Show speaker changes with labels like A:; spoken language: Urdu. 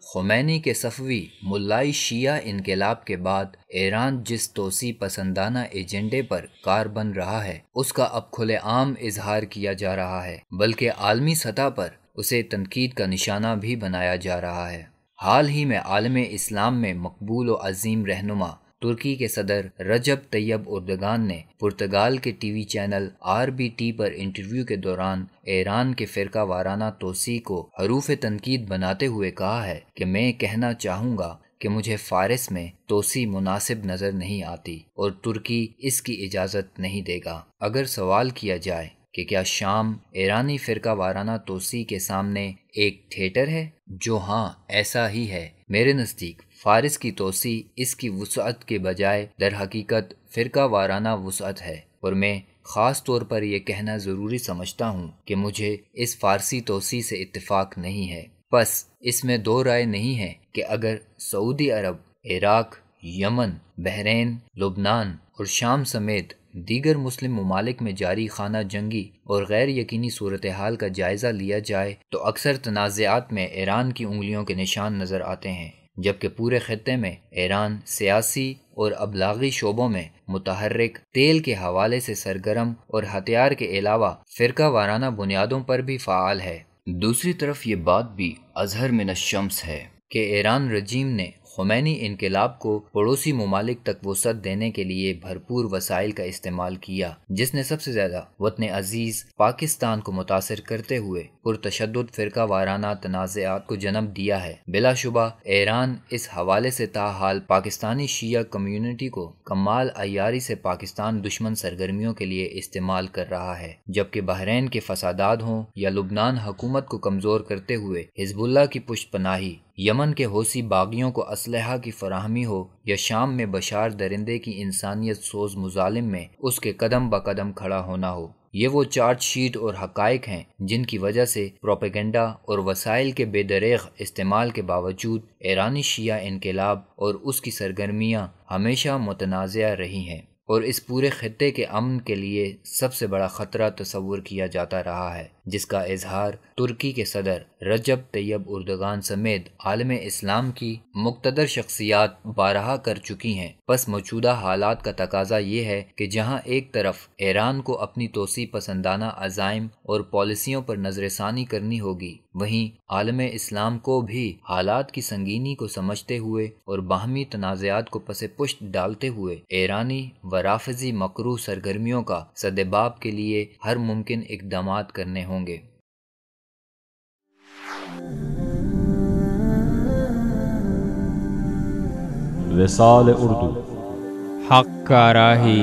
A: خمینی کے صفوی ملائی شیعہ انقلاب کے بعد ایران جس توسیع پسندانہ ایجنڈے پر کار بن رہا ہے اس کا اب کھلے عام اظہار کیا جا رہا ہے، بلکہ عالمی سطح پر اسے تنقید کا نشانہ بھی بنایا جا رہا ہے۔ حال ہی میں عالم اسلام میں مقبول و عظیم رہنما ترکی کے صدر رجب طیب اردگان نے پرتگال کے ٹی وی چینل RBT پر انٹرویو کے دوران ایران کے فرقہ وارانہ توسیع کو حروف تنقید بناتے ہوئے کہا ہے کہ میں کہنا چاہوں گا کہ مجھے فارس میں توسیع مناسب نظر نہیں آتی اور ترکی اس کی اجازت نہیں دے گا۔ اگر سوال کیا جائے کہ کیا شام ایرانی فرقہ وارانہ توسیع کے سامنے ایک تھیٹر ہے، جو ہاں ایسا ہی ہے۔ میرے نزدیک فارس کی توسیع اس کی وسعت کے بجائے در حقیقت فرقہ وارانہ وسعت ہے، اور میں خاص طور پر یہ کہنا ضروری سمجھتا ہوں کہ مجھے اس فارسی توسیع سے اتفاق نہیں ہے۔ پس اس میں دو رائے نہیں ہے کہ اگر سعودی عرب، عراق، یمن، بحرین، لبنان اور شام سمیت دیگر مسلم ممالک میں جاری خانہ جنگی اور غیر یقینی صورتحال کا جائزہ لیا جائے تو اکثر تنازعات میں ایران کی انگلیوں کے نشان نظر آتے ہیں، جبکہ پورے خطے میں ایران سیاسی اور ابلاغی شعبوں میں متحرک، تیل کے حوالے سے سرگرم اور ہتھیار کے علاوہ فرقہ وارانہ بنیادوں پر بھی فعال ہے۔ دوسری طرف یہ بات بھی اظہر من الشمس ہے کہ ایران رجیم نے خمینی انقلاب کو پڑوسی ممالک تک وسعت دینے کے لیے بھرپور وسائل کا استعمال کیا، جس نے سب سے زیادہ وطن عزیز پاکستان کو متاثر کرتے ہوئے پرتشدد فرقہ وارانہ تنازعات کو جنم دیا ہے۔ بلا شبہ ایران اس حوالے سے تاحال پاکستانی شیعہ کمیونٹی کو کمال عیاری سے پاکستان دشمن سرگرمیوں کے لیے استعمال کر رہا ہے، جبکہ بحرین کے فسادات ہوں یا لبنان حکومت کو کمزور کرتے ہوئے حزب اللہ کی پشت پناہی، یمن کے حوثی باغیوں کو اسلحہ کی فراہمی ہو یا شام میں بشار درندے کی انسانیت سوز مظالم میں اس کے قدم بقدم کھڑا ہونا ہو، یہ وہ چارج شیٹ اور حقائق ہیں جن کی وجہ سے پروپیگنڈا اور وسائل کے بے دریغ استعمال کے باوجود ایرانی شیعہ انقلاب اور اس کی سرگرمیاں ہمیشہ متنازع رہی ہیں، اور اس پورے خطے کے امن کے لیے سب سے بڑا خطرہ تصور کیا جاتا رہا ہے، جس کا اظہار ترکی کے صدر رجب طیب اردگان سمیت عالم اسلام کی مقتدر شخصیات بارہا کر چکی ہیں۔ پس موجودہ حالات کا تقاضا یہ ہے کہ جہاں ایک طرف ایران کو اپنی توسیع پسندانہ عزائم اور پالیسیوں پر نظر ثانی کرنی ہوگی، وہیں عالم اسلام کو بھی حالات کی سنگینی کو سمجھتے ہوئے اور باہمی تنازعات کو پس پشت ڈالتے ہوئے ایرانی و رافضی مکروہ سرگرمیوں کا سدباب کے لیے ہر ممکن اقدامات کرنے ہوں گے۔
B: وصال اردو،
C: حق کا راہی